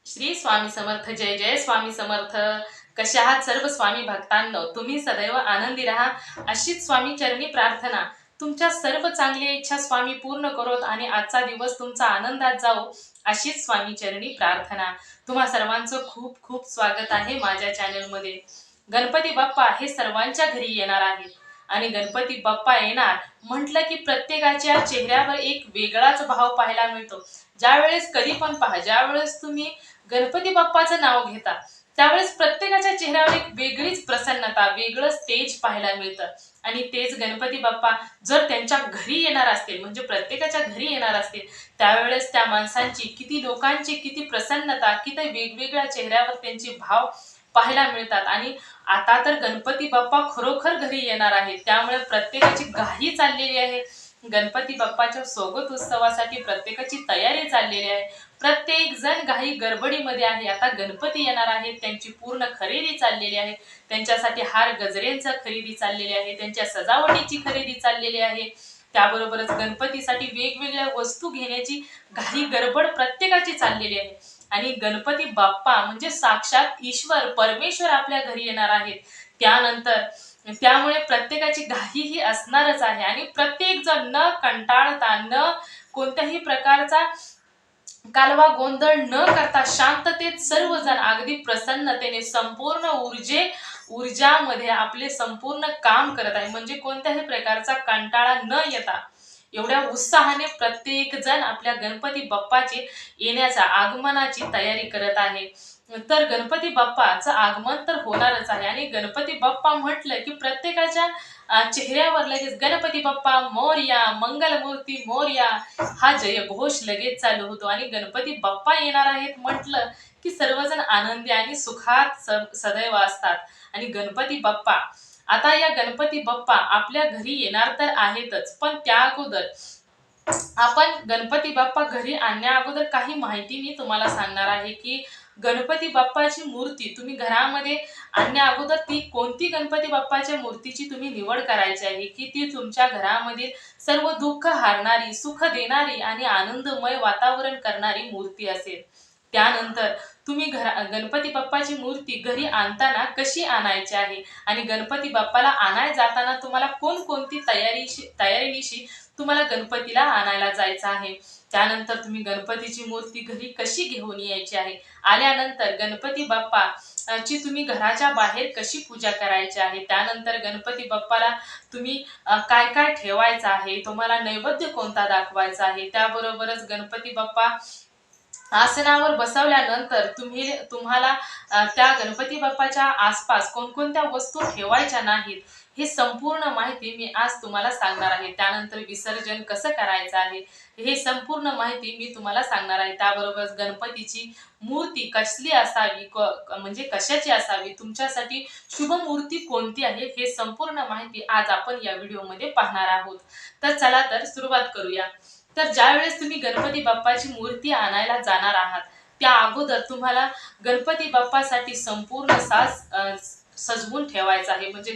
श्री स्वामी समर्थ. जय जय स्वामी समर्थ. कशा आहात सर्व स्वामी भक्तांनो? तुम्ही सदैव आनंदी राहा अशीच स्वामी चरणी प्रार्थना. तुमच्या सर्व चांगल्या इच्छा स्वामी पूर्ण करोत आणि आजचा दिवस तुमचा आनंदात जाओ अशीच स्वामी चरणी प्रार्थना. तुम्हा सर्वांचं खूप खूप स्वागत आहे माझ्या चॅनलमध्ये. गणपती बाप्पा हे सर्वांच्या घरी येणार आहेत आणि गणपती बाप्पा येणार म्हटलं की प्रत्येकाच्या चेहऱ्यावर एक वेगळाच भाव पाहायला मिळतो. ज्यावेळेस कधी पण पहा, ज्यावेळेस तुम्ही गणपती बाप्पाचं नाव घेता त्यावेळेस प्रत्येकाच्या चेहऱ्यावर एक वेगळीच प्रसन्नता, वेगळंच तेज पाहायला मिळतं. आणि तेच गणपती बाप्पा जर त्यांच्या घरी येणार असतील, म्हणजे प्रत्येकाच्या घरी येणार असतील, त्यावेळेस त्या माणसांची किती, लोकांची किती प्रसन्नता, किती वेगवेगळ्या चेहऱ्यावर त्यांचे भाव पाहायला मिळतात. आणि आता तर गणपती बाप्पा खरोखर घरी येणार आहेत, त्यामुळे प्रत्येकाची घाई चाललेली आहे. गणपती बाप्पाच्या स्वागत उत्सवासाठी प्रत्येकाची तयारी चाललेली आहे. प्रत्येक जण घाई गडबडीमध्ये आहे. आता गणपती येणार आहेत, त्यांची पूर्ण खरेदी चाललेली आहे. त्यांच्यासाठी हार गजरेंचा खरेदी चाललेली आहे, त्यांच्या सजावटीची खरेदी चाललेली आहे. त्याबरोबरच गणपतीसाठी वेगवेगळ्या वस्तू घेण्याची घाई गडबड प्रत्येकाची चाललेली आहे. आणि गणपती बाप्पा म्हणजे साक्षात ईश्वर परमेश्वर आपल्या घरी येणार आहेत. त्यानंतर त्यामुळे प्रत्येकाची घाई ही असणारच आहे. आणि प्रत्येक जण न कंटाळता, न कोणत्याही प्रकारचा कालवा गोंधळ न करता शांततेत सर्वजण अगदी प्रसन्नतेने संपूर्ण ऊर्जामध्ये आपले संपूर्ण काम करत आहे. म्हणजे कोणत्याही प्रकारचा कंटाळा न येता एवढ्या उत्साहाने प्रत्येक जण आपल्या गणपती बाप्पाची येण्याचा, आगमनाची तयारी करत आहे. तर गणपती बाप्पाचं आगमन तर होणारच आहे. आणि गणपती बाप्पा म्हटलं की प्रत्येकाच्या चेहऱ्यावर लगेच गणपती बाप्पा मोरया, मंगलमूर्ती मोरया हा जयघोष लगेच चालू होतो. आणि गणपती बाप्पा येणार आहेत म्हटलं की सर्वजण आनंदी आणि सुखात सदैव असतात. आणि गणपती बाप्पा, आता या गणपती बाप्पा आपल्या घरी येणार तर आहेतच, पण त्या अगोदर आपण गणपती बाप्पा घरी आणण्या अगोदर काही माहिती मी तुम्हाला सांगणार आहे. की गणपती बाप्पाची मूर्ती तुम्ही घरामध्ये आणण्या अगोदर ती कोणती गणपती बाप्पाच्या मूर्तीची तुम्ही निवड करायची आहे, की ती तुमच्या घरामध्ये सर्व दुःख हारणारी, सुख देणारी आणि आनंदमय वातावरण करणारी मूर्ती असेल. त्यानंतर तुम्ही गणपती बाप्पाची मूर्ती घरी आणताना कशी आणायची आहे आणि गणपती बाप्पाला आणायला जाताना तुम्हाला कोणकोणती तयारीनिशी तुम्हाला गणपतीला आणायला जायचं आहे. त्यानंतर तुम्ही गणपतीची मूर्ती घरी कशी घेऊन यायची आहे. आल्यानंतर गणपती बाप्पा ची तुम्ही घराच्या बाहेर कशी पूजा करायची आहे. त्यानंतर गणपती बाप्पाला तुम्ही काय काय ठेवायचं आहे, तुम्हाला नैवेद्य कोणता दाखवायचा आहे. त्याबरोबरच गणपती बाप्पा आसनावर बसवल्यानंतर तुम्हाला त्या गणपती बाप्पाच्या आसपास कोणकोणत्या वस्तू ठेवायच्या नाहीत, हे संपूर्ण माहिती मी आज तुम्हाला सांगणार आहे. त्यानंतर विसर्जन कसं करायचं आहे, हे संपूर्ण माहिती मी तुम्हाला सांगणार आहे. त्याबरोबरच गणपतीची मूर्ती कसली असावी, म्हणजे कशाची असावी, तुमच्यासाठी शुभ मूर्ती कोणती आहे, हे संपूर्ण माहिती आज आपण या व्हिडिओमध्ये पाहणार आहोत. तर चला तर सुरुवात करूया. तर ज्यावेळेस तुम्ही गणपती बाप्पाची मूर्ती आणायला जाणार आहात, त्या अगोदर तुम्हाला गणपती बाप्पासाठी संपूर्ण सजवून ठेवायचं आहे. म्हणजे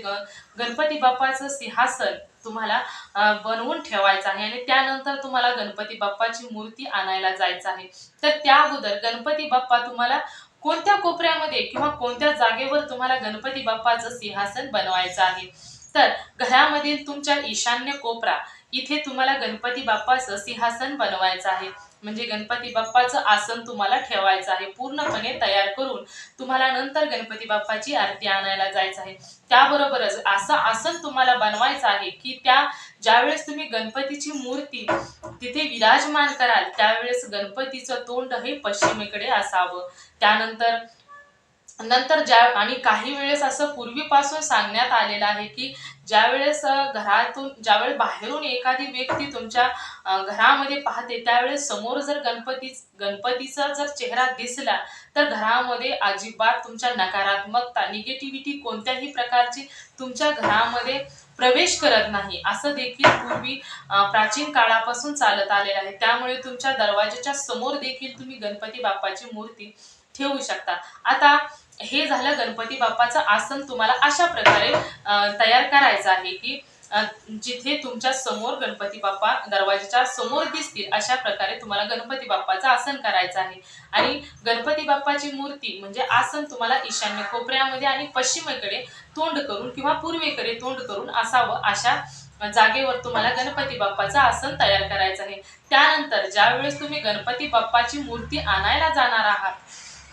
गणपती बाप्पाचं सिंहासन तुम्हाला बनवून ठेवायचं आहे. आणि त्यानंतर तुम्हाला गणपती बाप्पाची मूर्ती आणायला जायचं आहे. तर त्या अगोदर गणपती बाप्पा तुम्हाला कोणत्या कोपऱ्यामध्ये किंवा कोणत्या जागेवर तुम्हाला गणपती बाप्पाचं सिंहासन बनवायचं आहे. तर घरामधील तुमच्या ईशान्य कोपरा इथे तुम्हाला गणपती बाप्पाचं सिंहासन बनवायचं आहे. म्हणजे गणपती बाप्पाचं आसन तुम्हाला ठेवायचं आहे. पूर्णपणे तयार करून तुम्हाला नंतर गणपती बाप्पाची आरती आणायला जायचं आहे. त्याबरोबरच असं आसन तुम्हाला बनवायचं आहे की ज्यावेळेस तुम्ही गणपतीची मूर्ती तिथे विराजमान कराल त्यावेळेस गणपतीचं तोंड हे पश्चिमेकडे असावं. त्यानंतर आणि काही वेळेस असं पूर्वीपासून सांगण्यात आलेलं आहे की ज्यावेळेस बाहेरून एखादी व्यक्ती तुमच्या घरामध्ये पाहते, त्यावेळेस समोर जर गणपतीचा जर चेहरा दिसला तर घरामध्ये अजिबात तुमच्या नकारात्मकता, निगेटिव्हिटी कोणत्याही प्रकारची तुमच्या घरामध्ये प्रवेश करत नाही, असं देखील पूर्वी प्राचीन काळापासून चालत आलेलं आहे. त्यामुळे तुमच्या दरवाजाच्या समोर देखील तुम्ही गणपती बाप्पाची मूर्ती ठेवू शकता. आता हे झालं गणपती बाप्पाचं आसन तुम्हाला अशा प्रकारे तयार करायचं आहे की जिथे तुमच्या समोर गणपती बाप्पा दरवाजाच्या समोर दिसतील अशा प्रकारे तुम्हाला गणपती बाप्पाचं आसन करायचं आहे. आणि गणपती बाप्पाची मूर्ती म्हणजे आसन तुम्हाला ईशान्य कोपऱ्यामध्ये आणि पश्चिमेकडे तोंड करून किंवा पूर्वेकडे तोंड करून असावं, अशा जागेवर तुम्हाला गणपती बाप्पाचं आसन तयार करायचं आहे. त्यानंतर ज्यावेळेस तुम्ही गणपती बाप्पाची मूर्ती आणायला जाणार आहात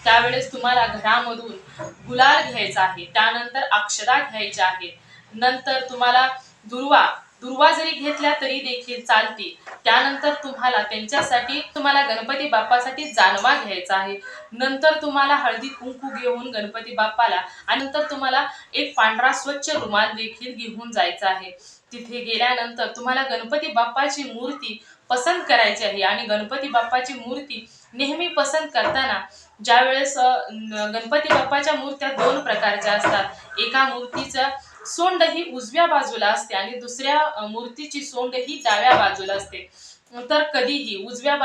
त्यावेळेस तुम्हाला घरामधून गुलाल घ्यायचा आहे, त्यानंतर अक्षदा घ्यायच्या आहेत, नंतर तुम्हाला दुर्वा दुर्वा जरी घेतल्या तरी देखील चालतील. त्यानंतर तुम्हाला गणपती बाप्पासाठी जानवा घ्यायचा आहे. नंतर तुम्हाला हळदी कुंकू घेऊन गणपती बाप्पाला आणि नंतर तुम्हाला एक पांढरा स्वच्छ रुमाल देखील घेऊन जायचा आहे. तिथे गेल्यानंतर तुम्हाला गणपती बाप्पाची मूर्ती पसंत करायची आहे. आणि गणपती बाप्पाची मूर्ती नेहमी पसंत करताना ज्यावेळेस गणपती बाप्पाच्या मूर्त्या दोन प्रकारच्या असतात. एका मूर्तीचं सोंड ही उजव्या बाजूला असते आणि दुसऱ्या मूर्तीची सोंड ही डाव्या बाजूला असते. तर कधीही उजव्या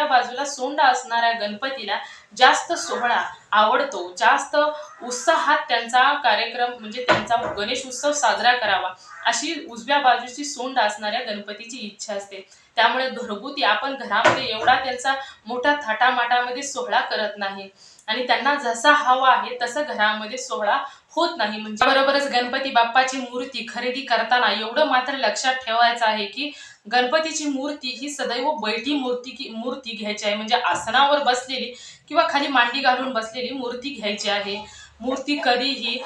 बाजूला सोंड असणाऱ्या गणपतीला जास्त सोहळा आवडतो, जास्त उत्साहात त्यांचा कार्यक्रम म्हणजे त्यांचा गणेश उत्सव साजरा करावा अशी उजव्या बाजूची सोंड असणाऱ्या गणपतीची इच्छा असते. त्यामुळे घरगुती आपण घरामध्ये एवढा त्यांचा मोठ्या थाटामाटामध्ये सोहळा करत नाही आणि त्यांना जसा हवा आहे तसं घरामध्ये सोहळा होत नाही. म्हणजे बरोबरच गणपती बाप्पाची मूर्ती खरेदी करताना एवढं मात्र लक्षात ठेवायचं आहे की गणपतीची मूर्ती ही सदैव बैठी मूर्ती घ्यायची आहे. म्हणजे आसनावर बसलेली किंवा खाली मांडी घालून बसलेली मूर्ती घ्यायची आहे. मूर्ती कधीही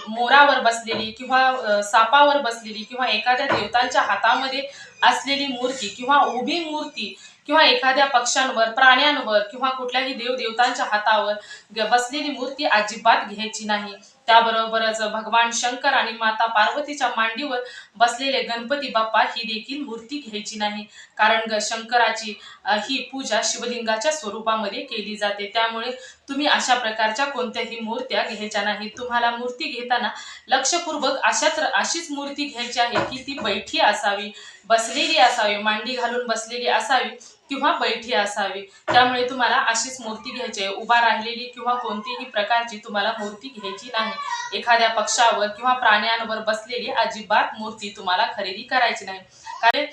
मोरावर बसलेली किंवा सापावर बसलेली किंवा एखाद्या देवतांच्या हातामध्ये असलेली मूर्ती किंवा उभी मूर्ती किंवा एखाद्या पक्ष्यांवर, प्राण्यांवर किंवा कुठल्याही देवदेवतांच्या हातावर बसलेली मूर्ती अजिबात घ्यायची नाही. त्याबरोबरच भगवान शंकर आणि माता पार्वतीच्या मांडीवर बसलेले गणपती बाप्पा ही देखील मूर्ती घ्यायची नाही. कारण शंकराची ही पूजा शिवलिंगाच्या स्वरूपामध्ये केली जाते. त्यामुळे तुम्ही अशा प्रकारच्या कोणत्याही मूर्त्या घ्यायच्या नाही. तुम्हाला मूर्ती घेताना लक्षपूर्वक अशीच मूर्ती घ्यायची आहे की ती बैठी असावी, बसलेली असावी, मांडी घालून बसलेली असावी किंवा बैठी असावी. त्यामुळे तुम्हाला अशीच मूर्ती घ्यायची आहे. उभा राहिलेली किंवा कोणतीही प्रकारची तुम्हाला मूर्ती घ्यायची नाही. एखाद्या पक्षावर किंवा प्राण्यांवर बसलेली अजिबात मूर्ती तुम्हाला खरेदी करायची नाही. कारण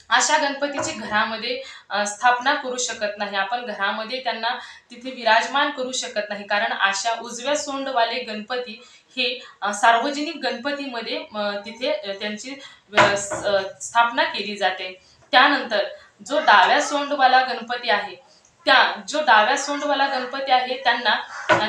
अशा गणपतीची घरामध्ये स्थापना करू शकत नाही. आपण घरामध्ये त्यांना तिथे विराजमान करू शकत नाही. कारण अशा उजव्या सोंडवाले गणपती हे सार्वजनिक गणपतीमध्ये तिथे त्यांची स्थापना केली जाते. त्यानंतर जो डाव्या सोंडवाला गणपती आहे त्यांना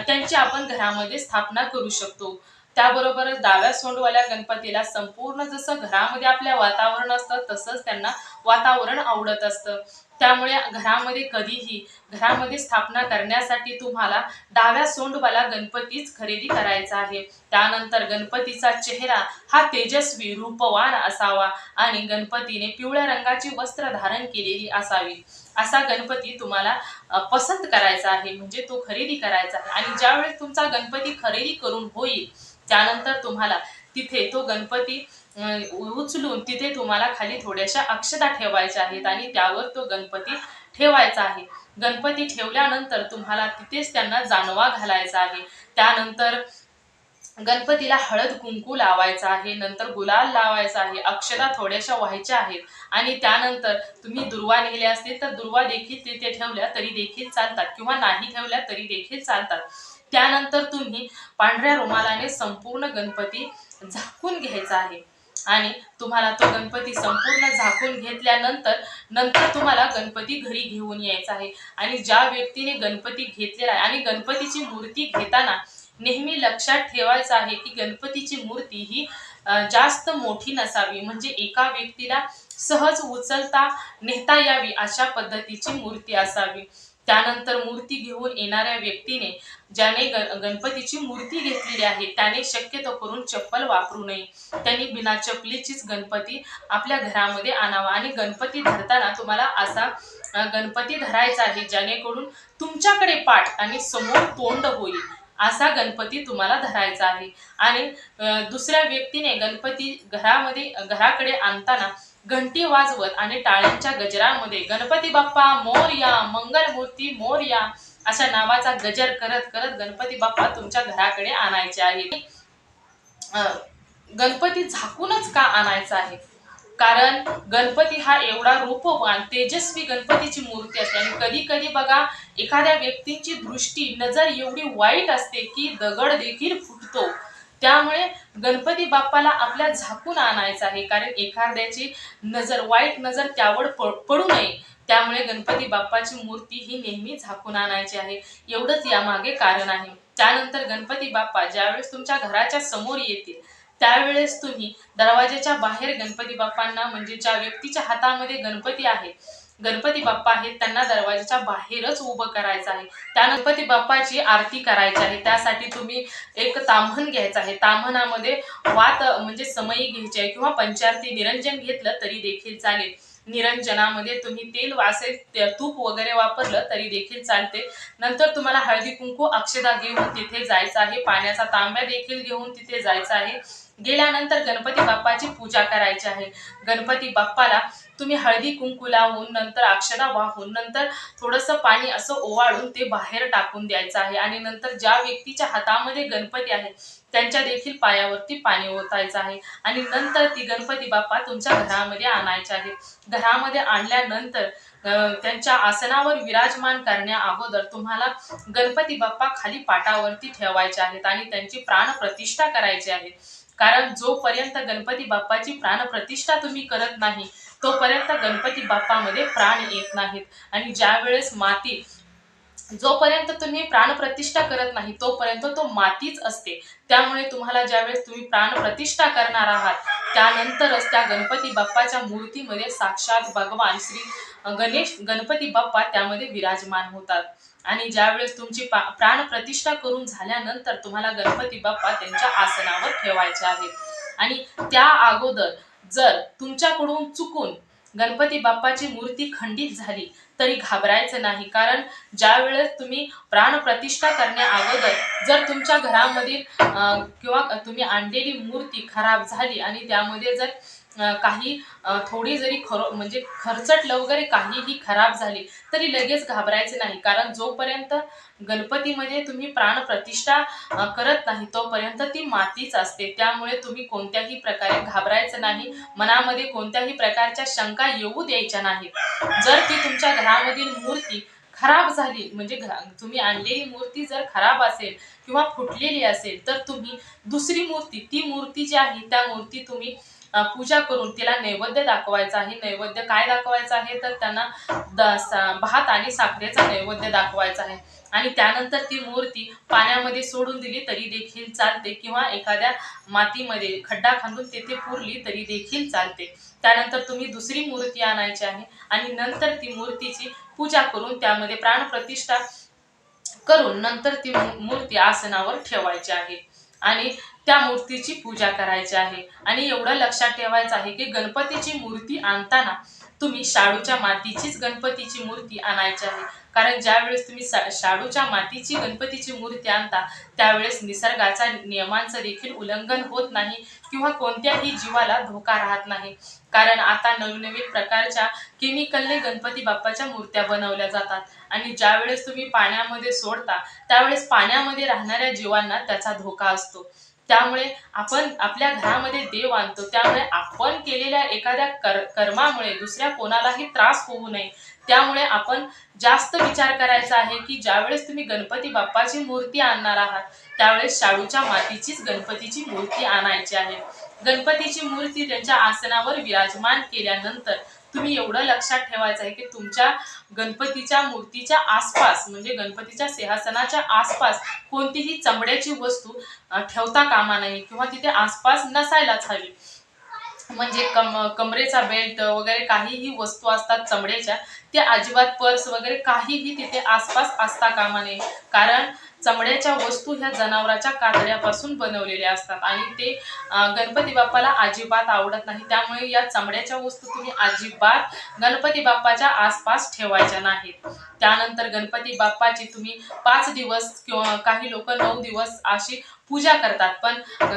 त्यांची आपण घरामध्ये स्थापना करू शकतो. त्याबरोबरच डाव्या सोंडवाल्या गणपतीला संपूर्ण जसं घरामध्ये आपल्या वातावरण असतं तसंच त्यांना वातावरण आवडत असतं. त्यामुळे घरामध्ये स्थापना करण्यासाठी तुम्हाला डाव्या सोंडवाला गणपतीच खरेदी करायचा आहे. त्यानंतर गणपतीचा चेहरा हा तेजस्वी रूपवान असावा आणि गणपतीने पिवळ्या रंगाची वस्त्र धारण केलेली असावी. असा गणपती तुम्हाला पसंत करायचा आहे, म्हणजे तो खरेदी करायचा आहे. आणि ज्यावेळेस तुमचा गणपती खरेदी करून होईल त्यानंतर तुम्हाला तिथे तो गणपती उचलून तिथे तुम्हाला खाली थोड्याशा अक्षता ठेवायच्या आहेत आणि त्यावर तो गणपती ठेवायचा आहे. गणपती ठेवल्यानंतर तुम्हाला तिथेच त्यांना जानवा घालायचा आहे. त्यानंतर गणपतीला हळद कुंकू लावायचा आहे, नंतर गुलाल लावायचा आहे, अक्षता थोड्याशा व्हायच्या आहेत. आणि त्यानंतर तुम्ही दुर्वा नेल्या असतील तर दुर्वा देखील तिथे ठेवल्या तरी देखील चालतात किंवा नाही ठेवल्या तरी देखील चालतात. त्यानंतर तुम्ही पांढऱ्या रुमालाने संपूर्ण गणपती झाकून घ्यायचा आहे. आणि तुम्हाला तो गणपती संपूर्ण झाकून घेतल्यानंतर तुम्हाला गणपती घरी घेऊन यायचा आहे. आणि ज्या व्यक्तीने गणपती घेतलेला आहे आणि गणपतीची मूर्ती घेताना नेहमी लक्षात ठेवायचं आहे की गणपतीची मूर्ती ही जास्त मोठी नसावी, म्हणजे एका व्यक्तीला सहज उचलता नेता यावी अशा पद्धतीची मूर्ती असावी. त्यानंतर मूर्ती घेऊन येणाऱ्या व्यक्तीने ज्याने गणपतीची मूर्ती घेतलेली आहे त्याने शक्यतो करून चप्पल वापरू नये. त्यांनी बिना चपलीचीच गणपती आपल्या घरामध्ये आणावा. आणि गणपती धरताना तुम्हाला असा गणपती धरायचा आहे जेणेकरून तुमच्याकडे पाठ आणि समोर तोंड होईल असा गणपती तुम्हाला धरायचा आहे. आणि दुसऱ्या व्यक्तीने गणपती घराकडे आणताना घंटी वाजवत आणि टाळ्यांच्या गजरामध्ये गणपती बाप्पा मोरया, मंगलमूर्ती मोरया अशा नावाचा गजर करत करत गणपती बाप्पा तुमच्या घराकडे आणायचे आहे. गणपती झाकूनच का आणायचा आहे? कारण गणपती हा एवढा रूपवान तेजस्वी गणपतीची मूर्ती असते आणि कधी कधी बघा एखाद्या व्यक्तीची दृष्टी नजर एवढी वाईट असते की दगड देखील फुटतो. त्यामुळे गणपती बाप्पाला आपल्या झाकून आणायचं आहे, कारण एखाद्याची वाईट नजर त्यावर पडू नये. त्यामुळे गणपती बाप्पाची मूर्ती ही नेहमी झाकून आणायची आहे. एवढंच यामागे कारण आहे. त्यानंतर गणपती बाप्पा ज्यावेळेस तुमच्या घराच्या समोर येतील त्यावेळेस तुम्ही दरवाजाच्या बाहेर गणपती बाप्पांना, म्हणजे ज्या व्यक्तीच्या हातामध्ये गणपती आहे, गणपती बाप्पा आहेत, त्यांना दरवाजाच्या बाहेरच उभं करायचं आहे. त्या गणपती बाप्पाची आरती करायची आहे. त्यासाठी तुम्ही एक ताम्हण घ्यायचं आहे. ताम्हणामध्ये वात म्हणजे समई घ्यायची आहे किंवा पंचारती निरंजन घेतलं तरी देखील चालेल. निरंजनामध्ये तुम्ही तेल वासेल तूप वगैरे वापरलं तरी देखील चालते. नंतर तुम्हाला हळदी कुंकू अक्षदा घेऊन तिथे जायचं आहे. पाण्याचा तांब्या देखील घेऊन तिथे जायचं आहे. गेल्यानंतर गणपती बाप्पाची पूजा करायची आहे. गणपती बाप्पाला तुम्ही हळदी कुंकू लावून नंतर अक्षदा वाहून नंतर थोडंसं पाणी असं ओवाळून ते बाहेर टाकून द्यायचं आहे. आणि नंतर ज्या व्यक्तीच्या हातामध्ये गणपती आहे त्यांच्या देखील पायावरती पाणी ओतायचं आहे. आणि नंतर ती गणपती बाप्पा तुमच्या घरामध्ये आणायचे आहे. घरामध्ये आणल्यानंतर त्यांच्या आसनावर विराजमान करण्या अगोदर तुम्हाला गणपती बाप्पा खाली पाटावरती ठेवायचे आहेत आणि त्यांची प्राणप्रतिष्ठा करायची आहे. कारण जोपर्यंत गणपती बाप्पाची प्राणप्रतिष्ठा तुम्ही करत नाही तोपर्यंत गणपती बाप्पामध्ये प्राण येत नाहीत. आणि ज्या वेळेस जोपर्यंत तुम्ही प्राणप्रतिष्ठा करत नाही तोपर्यंत तो मातीच असते. त्यामुळे तुम्हाला ज्यावेळेस तुम्ही प्राणप्रतिष्ठा करणार आहात त्यानंतरच त्या गणपती बाप्पाच्या मूर्तीमध्ये साक्षात भगवान श्री गणेश गणपती बाप्पा त्यामध्ये विराजमान होतात. आणि ज्यावेळेस तुमची प्राणप्रतिष्ठा करून झाल्यानंतर तुम्हाला गणपती बाप्पा त्यांच्या आसनावर ठेवायचे आहेत. आणि त्या अगोदर जर तुमच्याकडून चुकून गणपती बाप्पाची मूर्ती खंडित झाली तरी घाबरायचं नाही. कारण ज्या वेळेस तुम्ही प्राणप्रतिष्ठा करण्या अगोदर जर तुमच्या घरामधील किंवा तुम्ही आणलेली मूर्ती खराब झाली आणि त्यामध्ये जर काही थोडी जरी म्हणजे खरचटलं वगैरे काहीही खराब झाली तरी लगेच घाबरायचे नाही. कारण जोपर्यंत गणपतीमध्ये तुम्ही प्राणप्रतिष्ठा करत नाही तोपर्यंत ती मातीच असते. त्यामुळे तुम्ही कोणत्याही प्रकारे घाबरायचं नाही. मनामध्ये कोणत्याही प्रकारच्या शंका येऊ द्यायच्या नाहीत. जर ती तुमच्या घरामधील मूर्ती खराब झाली, म्हणजे तुम्ही आणलेली मूर्ती जर खराब असेल किंवा फुटलेली असेल तर तुम्ही दुसरी मूर्ती, ती मूर्ती जी आहे त्या मूर्ती तुम्ही पूजा करून तिला नैवेद्य दाखवायचा आहे. नैवेद्य काय दाखवायचा आहे तर त्यांना भात आणि साखरेचा नैवेद्य दाखवायचा आहे. आणि त्यानंतर ती मूर्ती पाण्यामध्ये सोडून दिली तरी देखील चालते किंवा एखाद्या मातीमध्ये खड्डा खांदून तेथे पुरली तरी देखील चालते. त्यानंतर तुम्ही दुसरी मूर्ती आणायची आहे आणि नंतर ती मूर्तीची पूजा करून त्यामध्ये प्राणप्रतिष्ठा करून नंतर ती मूर्ती आसनावर ठेवायची आहे आणि त्या मूर्तीची पूजा करायची आहे. आणि एवढं लक्षात ठेवायचं आहे की गणपतीची मूर्ती आणताना तुम्ही शाडूच्या मातीचीच गणपतीची मूर्ती आणायची आहे. कारण ज्यावेळेस तुम्ही शाडूच्या मातीची गणपतीची मूर्ती आणता त्यावेळेस निसर्गाच्या नियमांचं देखील उल्लंघन होत नाही किंवा कोणत्याही जीवाला धोका राहत नाही. कारण आता नवीन नवीन प्रकारच्या केमिकलने गणपती बाप्पाच्या मूर्त्या बनवल्या जातात आणि ज्यावेळेस तुम्ही पाण्यामध्ये सोडता त्यावेळेस पाण्यामध्ये राहणाऱ्या जीवांना त्याचा धोका असतो. त्यामुळे आपण आपल्या घरामध्ये देव आणतो, त्यामुळे आपण केलेल्या एखाद्या कर्मामुळे दुसऱ्या कोणालाही त्रास होऊ नये. त्यामुळे आपण जास्त विचार करायचा आहे की ज्यावेळेस तुम्ही गणपती बाप्पाची मूर्ती आणणार आहात त्यावेळेस शाडूच्या मातीचीच गणपतीची मूर्ती आणायची आहे. गणपतीची मूर्ती त्यांच्या आसनावर विराजमान केल्यानंतर तुम्ही एवढं लक्षात ठेवायचं आहे की तुमच्या गणपतीच्या मूर्तीच्या आसपास, म्हणजे गणपतीच्या सिंहासनाच्या आसपास कोणतीही चमड्याची वस्तू ठेवता कामा नये किंवा तिथे आसपास नसायलाच हवी. म्हणजे कमरेचा बेल्ट वगैरे काहीही वस्तू असतात चमड्याच्या त्या अजिबात, पर्स वगैरे काहीही तिथे आसपास असता कामा नये. कारण चमड्याच्या वस्तू ह्या जनावराच्या कातड्यापासून बनवलेल्या असतात आणि ते गणपती बाप्पाला अजिबात आवडत नाही. त्यामुळे या चमड्याच्या वस्तू तुम्ही अजिबात गणपती बाप्पाच्या आसपास ठेवायच्या नाहीत. त्यानंतर गणपती बाप्पाची तुम्ही 5 दिवस किंवा काही लोक 9 दिवस अशी पूजा करतात. पण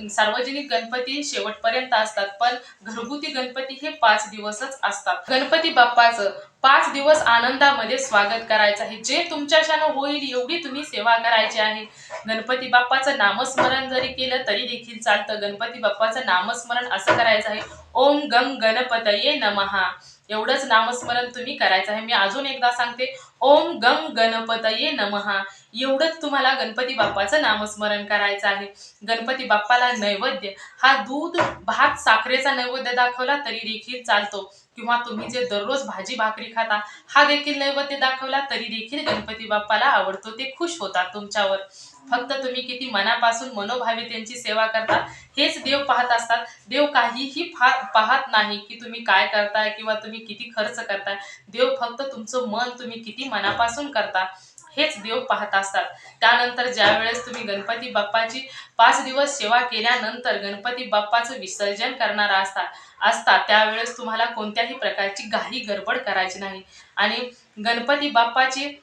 सार्वजनिक गणपती शेवटपर्यंत असतात, पण घरगुती गणपती हे 5 दिवसच असतात. गणपती बाप्पाचं 5 दिवस आनंदामध्ये स्वागत करायचं आहे. जे तुमच्याच्यानं होईल एवढी तुम्ही सेवा करायची आहे. गणपती बाप्पाचं नामस्मरण जरी केलं तरी देखील चालतं. गणपती बाप्पाचं नामस्मरण असं करायचं आहे, ओम गंग गणपतये नमः. एवढंच नामस्मरण तुम्ही करायचं आहे. मी अजून एकदा सांगते, ओम गंग गणपतये नमः. एवढंच तुम्हाला गणपती बाप्पाचं नामस्मरण करायचं आहे. गणपती बाप्पाला नैवेद्य हा दूध, भात, साखरेचा नैवेद्य दाखवला तरी देखील चालतो, किंवा तुम्ही जे दररोज भाजी भाकरी खाता हा देखील नैवेद्य दाखवला तरी देखील गणपती बाप्पाला आवडतो. ते खुश होतात तुमच्यावर. फक्त तुम्ही किती मनापासून मनोभावे त्यांची सेवा करता हेच देव पाहत असतात. देव काहीही पाहत नाही की तुम्ही काय करताय किंवा तुम्ही किती खर्च करताय. देव फक्त तुमचं मन तुम्ही किती मनापासून करता हेच देव पाहत असतात. त्यानंतर ज्या वेळेस तुम्ही गणपती बाप्पाची 5 दिवस सेवा केल्यानंतर गणपती बाप्पाचं विसर्जन करणार असतात त्यावेळेस तुम्हाला कोणत्याही प्रकारची घाई गडबड करायची नाही. आणि गणपती बाप्पाची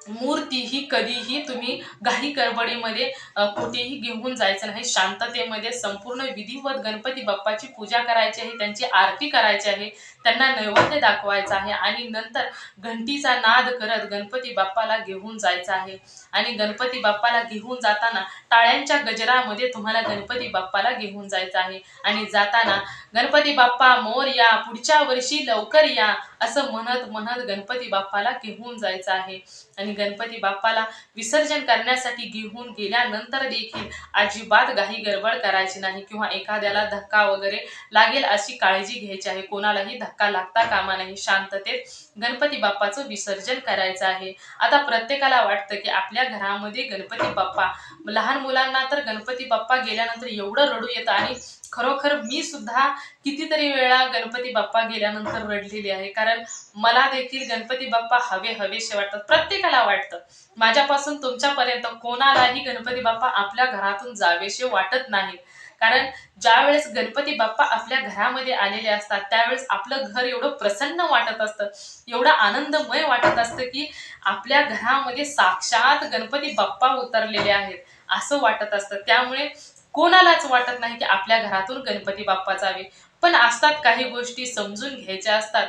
मूर्ती ही कधीही तुम्ही घाई गडबडीमध्ये कुठेही घेऊन जायचं नाही. शांततेमध्ये संपूर्ण विधिवत गणपती बाप्पाची पूजा करायची आहे, त्यांची आरती करायची आहे, त्यांना नैवेद्य दाखवायचा आहे आणि नंतर घंटीचा नाद करत गणपती बाप्पाला घेऊन जायचं आहे. आणि गणपती बाप्पाला घेऊन जाताना टाळ्यांच्या गजरामध्ये तुम्हाला गणपती बाप्पाला घेऊन जायचं आहे. आणि जाताना गणपती बाप्पा मोरया, पुढच्या वर्षी लवकर या असं म्हणत म्हणत गणपती बाप्पाला घेऊन जायचं आहे. आणि गणपती बाप्पाला विसर्जन करण्यासाठी घेऊन गेल्यानंतर देखील अजिबात घाई गडबड करायची नाही, किंवा एखाद्याला धक्का वगैरे लागेल अशी काळजी घ्यायची आहे. कोणालाही धक्का लागता कामा नाही. शांततेत गणपती बाप्पाचं विसर्जन करायचं आहे. आता प्रत्येकाला वाटतं की आपल्या घरामध्ये गणपती बाप्पा, लहान मुलांना तर गणपती बाप्पा गेल्यानंतर एवढं रडू येतं, आणि खरोखर मी सुद्धा कितीतरी वेळा गणपती बाप्पा गेल्यानंतर रडलेली आहे. कारण मला देखील गणपती बाप्पा हवेसे वाटतात. प्रत्येकाला वाटतं. माझ्यापासून तुमच्यापर्यंत कोणालाही गणपती बाप्पा आपल्या घरातून जावेसे वाटत नाहीत. कारण ज्या वेळेस गणपती बाप्पा आपल्या घरामध्ये आलेले असतात त्यावेळेस आपलं घर एवढं प्रसन्न वाटत असतं, एवढं आनंदमय वाटत असतं की आपल्या घरामध्ये साक्षात गणपती बाप्पा उतरलेले आहेत असं वाटत असतं. त्यामुळे कोणालाच वाटत नाही की आपल्या घरातून गणपती बाप्पा जावे. पण असतात काही गोष्टी समजून घ्यायच्या असतात.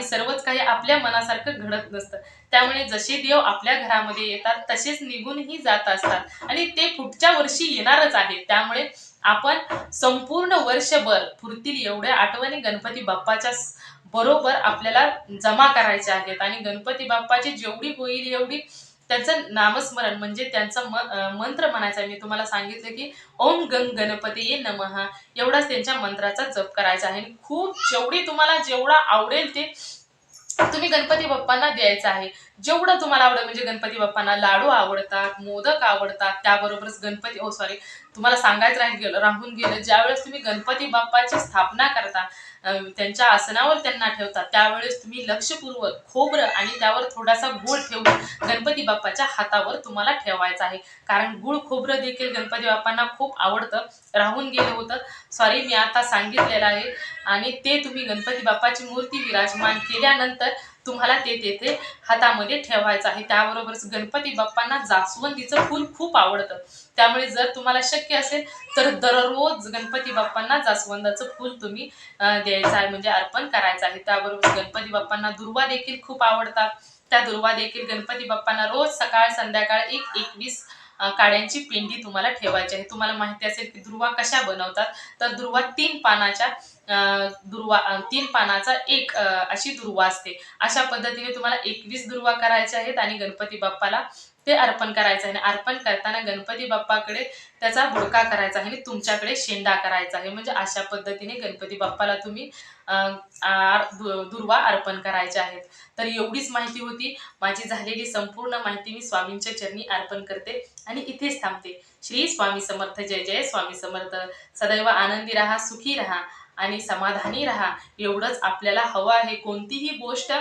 सर्वच काही आपल्या मनासारखं घडत नसतं. त्यामुळे जसे देव आपल्या घरामध्ये येतात तसेच निघूनही जात असतात, आणि ते पुढच्या वर्षी येणारच आहे. त्यामुळे आपण संपूर्ण वर्षभर पुरतील एवढ्या आठवणी गणपती बाप्पाच्या बरोबर आपल्याला जमा करायच्या आहेत. आणि गणपती बाप्पाची जेवढी होईल एवढी त्याचं नामस्मरण म्हणजे त्यांचा मंत्र म्हणायचा. मी तुम्हाला सांगितलं की ओम गंग गणपतीये नमः, एवढाच त्यांच्या मंत्राचा जप करायचा आहे. आणि खूप जेवढा जेवढा आवडेल ते तुम्ही गणपती बाप्पांना द्यायचं आहे. जेवढं तुम्हाला आवडेल. म्हणजे गणपती बाप्पांना लाडू आवडतात, मोदक आवडतात, त्याबरोबरच तुम्हाला सांगायचं राहून गेलं, ज्यावेळेस तुम्ही गणपती बाप्पाची स्थापना करता, त्यांच्या आसनावर त्यांना ठेवता, त्यावेळेस तुम्ही लक्षपूर्वक खोबरं आणि त्यावर थोडासा गूळ ठेवून गणपती बाप्पाच्या हातावर तुम्हाला ठेवायचा आहे. कारण गूळ खोबरं देखील गणपती बाप्पांना खूप आवडतं. राहून गेलं होतं, मी आता सांगितलेलं आहे. आणि ते तुम्ही गणपती बाप्पाची मूर्ती विराजमान केल्यानंतर तुम्हाला ते तेथे हातामध्ये ठेवायचं आहे. त्याबरोबरच गणपती बाप्पांना जास्वंदीचं फूल खूप आवडतं. त्यामुळे जर तुम्हाला शक्य असेल तर दररोज गणपती बाप्पांना जास्वंदाचं फूल तुम्ही द्यायचं आहे, म्हणजे अर्पण करायचं आहे. त्याबरोबर गणपती बाप्पांना दुर्वा देखील खूप आवडतात. त्या दुर्वा देखील गणपती बाप्पांना रोज सकाळ संध्याकाळ 21 काड्यांची पेंडी तुम्हाला ठेवायची आहे. तुम्हाला माहिती असेल की दुर्वा कशा बनवतात, तर दुर्वा 3 पानाच्या तीन पानाचा एक अशी दुर्वा असते. अशा पद्धतीने तुम्हाला 21 दुर्वा करायच्या आहेत आणि गणपती बाप्पाला ते अर्पण करायचं आहे. आणि अर्पण करताना गणपती बाप्पाकडे त्याचा बुडका करायचा आहे आणि तुमच्याकडे शेंडा करायचा आहे. म्हणजे अशा पद्धतीने गणपती बाप्पाला तुम्ही दुर्वा अर्पण करायच्या आहेत. तर एवढीच माहिती होती. माझी झालेली संपूर्ण माहिती मी स्वामींच्या चरणी अर्पण करते आणि इथेच थांबते. श्री स्वामी समर्थ. जय जय स्वामी समर्थ. सदैव आनंदी राहा, सुखी राहा आणि समाधानी राहा. एवढंच आपल्याला हवं आहे. कोणतीही गोष्ट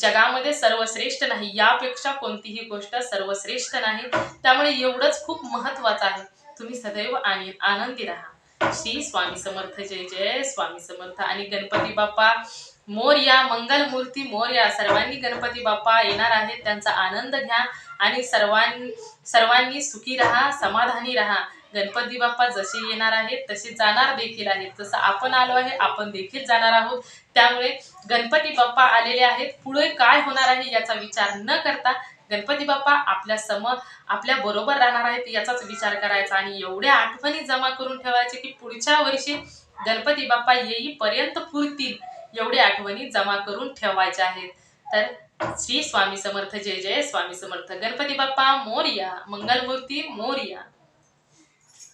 जगामध्ये सर्वश्रेष्ठ नाही, यापेक्षा कोणतीही गोष्ट सर्वश्रेष्ठ नाही. त्यामुळे एवढंच खूप महत्वाचं आहे. तुम्ही सदैव आनंदी राहा. श्री स्वामी समर्थ. जय जय स्वामी समर्थ. आणि गणपती बाप्पा मोरया, मंगलमूर्ती मोरया. सर्वांनी गणपती बाप्पा येणार आहेत, त्यांचा आनंद घ्या आणि सर्वांनी सुखी राहा, समाधानी राहा. गणपती बाप्पा जसे येणार आहेत तसे जाणार देखील आहेत. जसं आपण आलो आहे आपण देखील जाणार आहोत. त्यामुळे गणपती बाप्पा आलेले आहेत, पुढे काय होणार आहे याचा विचार न करता गणपती बाप्पा आपल्या बरोबर राहणार आहेत याचाच विचार करायचा आणि एवढ्या आठवणी जमा करून ठेवायचे की पुढच्या वर्षी गणपती बाप्पा येईपर्यंत पुरतील एवढ्या आठवणी जमा करून ठेवायच्या आहेत. तर श्री स्वामी समर्थ. जय जय स्वामी समर्थ. गणपती बाप्पा मोरया. मंगलमूर्ती मोरया.